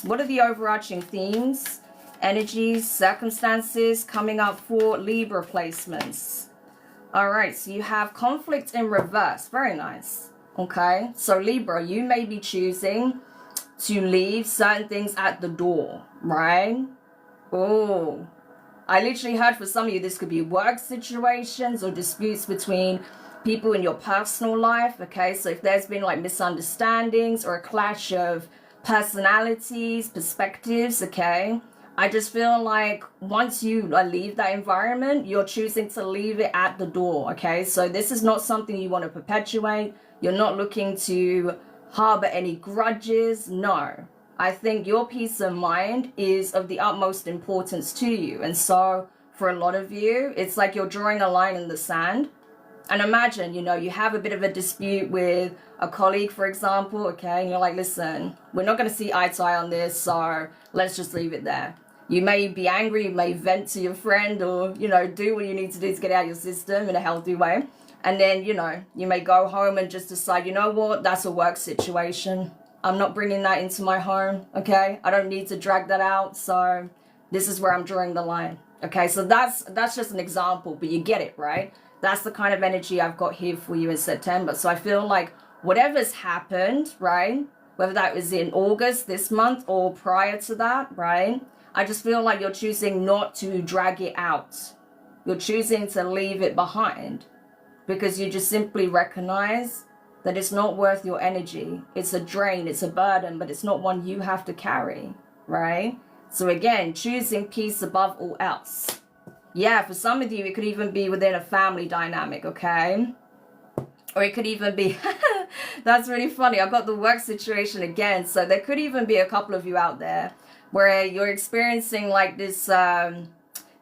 What are the overarching themes, energies, circumstances coming up for Libra placements? All right, so you have conflict in reverse. Very nice. Okay, so Libra, you may be choosing to leave certain things at the door, right? Oh, I literally heard for some of you, this could be work situations or disputes between people in your personal life, okay? So if there's been like misunderstandings or a clash of personalities, perspectives, okay? I just feel like once you leave that environment, you're choosing to leave it at the door, okay? So this is not something you want to perpetuate. You're not looking to harbor any grudges. No. I think your peace of mind is of the utmost importance to you. And so for a lot of you, it's like you're drawing a line in the sand. And imagine, you know, you have a bit of a dispute with a colleague, for example, okay? And you're like, listen, we're not going to see eye to eye on this, so let's just leave it there. You may be angry, you may vent to your friend or, you know, do what you need to do to get out of your system in a healthy way. And then, you know, you may go home and just decide, you know what, that's a work situation. I'm not bringing that into my home, okay? I don't need to drag that out, so this is where I'm drawing the line, okay? So that's just an example, but you get it, right? That's the kind of energy I've got here for you in September. So I feel like whatever's happened, right, whether that was in August this month or prior to that, right, I just feel like you're choosing not to drag it out. You're choosing to leave it behind because you just simply recognize that it's not worth your energy. It's a drain, it's a burden, but it's not one you have to carry, right? So again, choosing peace above all else. Yeah, for some of you, it could even be within a family dynamic, okay? Or it could even be, that's really funny. I've got the work situation again. So there could even be a couple of you out there where you're experiencing like this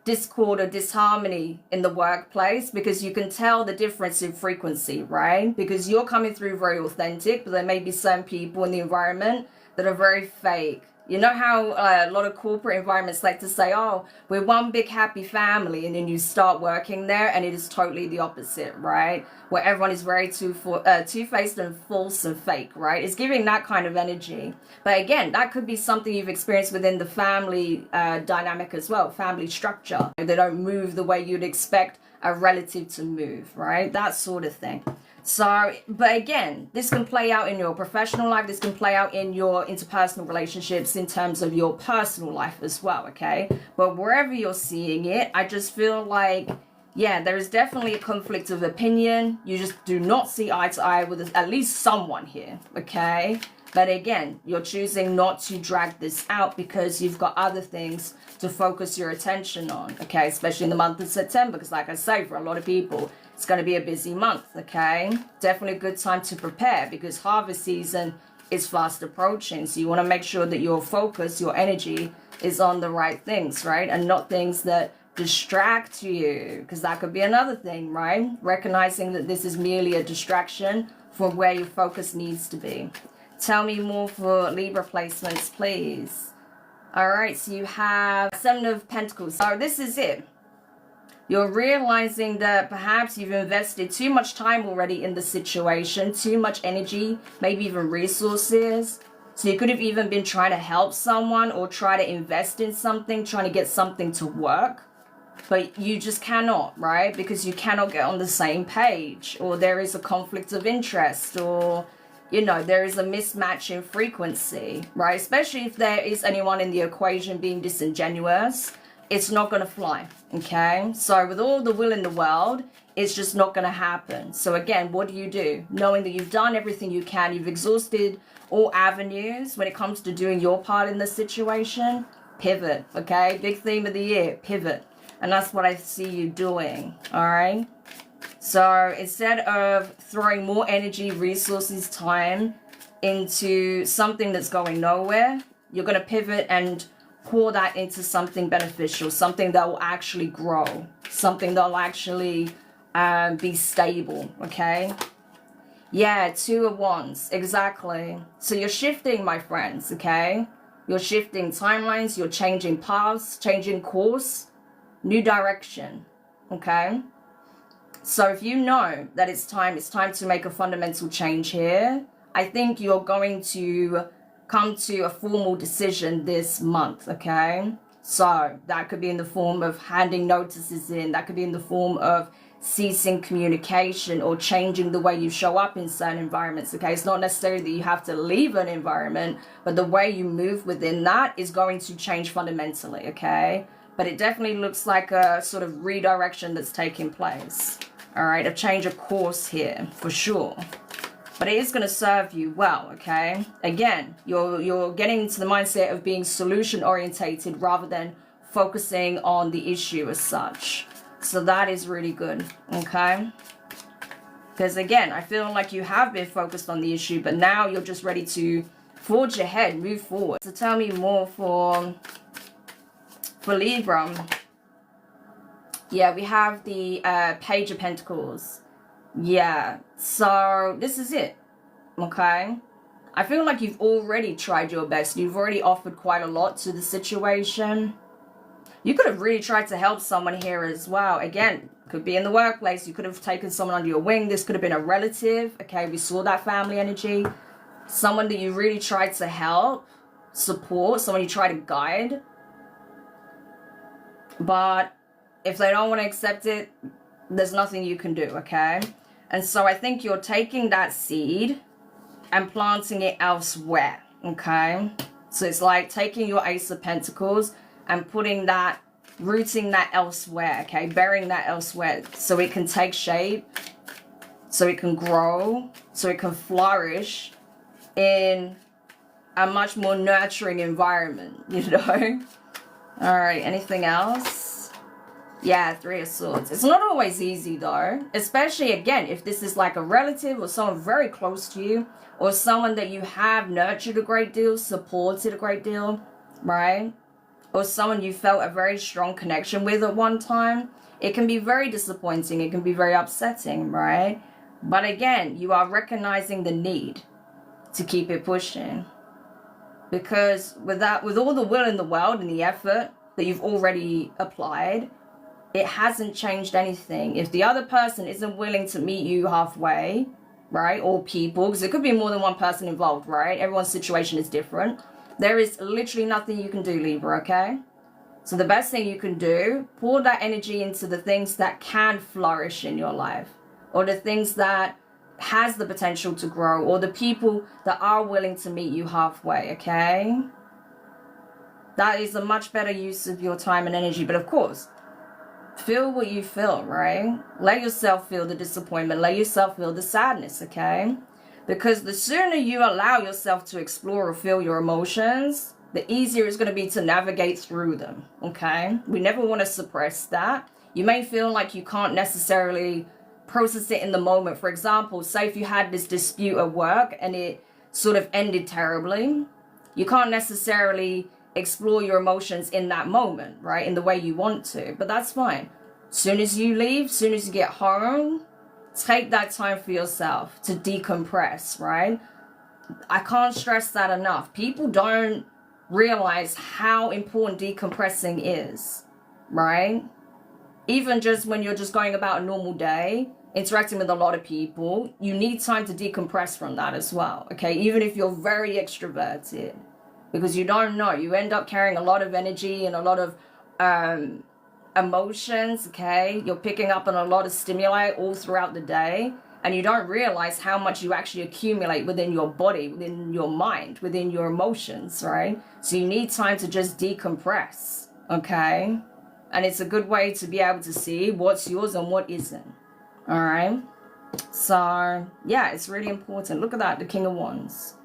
discord or disharmony in the workplace because you can tell the difference in frequency, right? Because you're coming through very authentic, but there may be some people in the environment that are very fake. You know how a lot of corporate environments like to say, oh, we're one big happy family, and then you start working there and it is totally the opposite, right? Where everyone is very two-faced and false and fake, right? It's giving that kind of energy. But again, that could be something you've experienced within the family dynamic as well, family structure. They don't move the way you'd expect a relative to move, right? That sort of thing. So, but again, this can play out in your professional life. This can play out in your interpersonal relationships in terms of your personal life as well, okay? But wherever you're seeing it, I just feel like, yeah, there is definitely a conflict of opinion. You just do not see eye to eye with at least someone here, okay? But again, you're choosing not to drag this out because you've got other things to focus your attention on, okay? Especially in the month of September, because like I say, for a lot of people, it's going to be a busy month, okay? Definitely a good time to prepare because harvest season is fast approaching. So you want to make sure that your focus, your energy is on the right things, right? And not things that distract you, because that could be another thing, right? Recognizing that this is merely a distraction from where your focus needs to be. Tell me more for Libra placements, please. All right, so you have Seven of Pentacles. So this is it. You're realizing that perhaps you've invested too much time already in the situation, too much energy, maybe even resources. So you could have even been trying to help someone or try to invest in something, trying to get something to work. But you just cannot, right? Because you cannot get on the same page, or there is a conflict of interest, or, you know, there is a mismatch in frequency, right? Especially if there is anyone in the equation being disingenuous. It's not going to fly, okay? So with all the will in the world, it's just not going to happen. So again, what do? Knowing that you've done everything you can, you've exhausted all avenues when it comes to doing your part in the situation, pivot, okay? Big theme of the year, pivot. And that's what I see you doing, all right? So instead of throwing more energy, resources, time into something that's going nowhere, you're going to pivot and pour that into something beneficial, something that will actually grow, something that will actually be stable, okay? Yeah, Two of Wands, exactly. So you're shifting, my friends, okay? You're shifting timelines, you're changing paths, changing course, new direction, okay? So if you know that it's time to make a fundamental change here, I think you're going to come to a formal decision this month, okay? So that could be in the form of handing notices in. That could be in the form of ceasing communication or changing the way you show up in certain environments, okay? It's not necessarily that you have to leave an environment, but the way you move within that is going to change fundamentally, okay? But it definitely looks like a sort of redirection that's taking place, all right? A change of course here, for sure. But it is going to serve you well, okay? Again, you're getting into the mindset of being solution orientated rather than focusing on the issue as such. So that is really good, okay? Because again, I feel like you have been focused on the issue, but now you're just ready to forge ahead, move forward. So tell me more for Libra. Yeah, we have the Page of Pentacles. Yeah, so this is it, okay? I feel like you've already tried your best. You've already offered quite a lot to the situation. You could have really tried to help someone here as well. Again, could be in the workplace. You could have taken someone under your wing. This could have been a relative, okay? We saw that family energy. Someone that you really tried to help, support, someone you try to guide. But if they don't want to accept it, there's nothing you can do, okay? And so I think you're taking that seed and planting it elsewhere, okay? So it's like taking your Ace of Pentacles and putting that, rooting that elsewhere, okay? Burying that elsewhere so it can take shape, so it can grow, so it can flourish in a much more nurturing environment, you know? All right, anything else? Yeah, Three of Swords. It's not always easy though, especially again, if this is like a relative or someone very close to you or someone that you have nurtured a great deal, supported a great deal, right? Or someone you felt a very strong connection with at one time. It can be very disappointing. It can be very upsetting, right? But again, you are recognizing the need to keep it pushing. Because with all the will in the world and the effort that you've already applied, it hasn't changed anything. If the other person isn't willing to meet you halfway, right, or people, because it could be more than one person involved, right? Everyone's situation is different. There is literally nothing you can do, Libra, okay? So the best thing you can do, pour that energy into the things that can flourish in your life, or the things that has the potential to grow, or the people that are willing to meet you halfway, okay? That is a much better use of your time and energy. But of course, feel what you feel, right? Let yourself feel the disappointment. Let yourself feel the sadness, okay? Because the sooner you allow yourself to explore or feel your emotions, the easier it's going to be to navigate through them, okay? We never want to suppress that. You may feel like you can't necessarily process it in the moment. For example, say if you had this dispute at work and it sort of ended terribly, you can't necessarily explore your emotions in that moment, right? In the way you want to, but that's fine. Soon as you leave, soon as you get home, take that time for yourself to decompress, right? I can't stress that enough. People don't realize how important decompressing is, right? Even just when you're just going about a normal day, interacting with a lot of people, you need time to decompress from that as well, okay? Even if you're very extroverted, because you don't know, you end up carrying a lot of energy and a lot of emotions, okay? You're picking up on a lot of stimuli all throughout the day, and you don't realize how much you actually accumulate within your body, within your mind, within your emotions, right? So you need time to just decompress, okay? And it's a good way to be able to see what's yours and what isn't, all right? So, yeah, it's really important. Look at that, the King of Wands.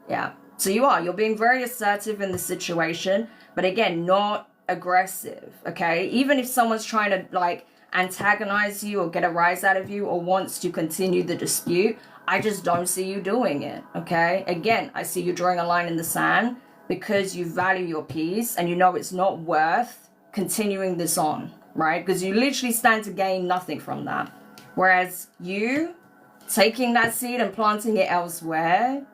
Yeah. So you're being very assertive in the situation, but again, not aggressive, okay? Even if someone's trying to like antagonize you or get a rise out of you or wants to continue the dispute, I just don't see you doing it, okay? Again, I see you drawing a line in the sand because you value your peace and you know it's not worth continuing this on, right? Because you literally stand to gain nothing from that. Whereas you taking that seed and planting it elsewhere,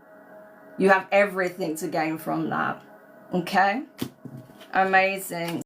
you have everything to gain from that, okay? Amazing.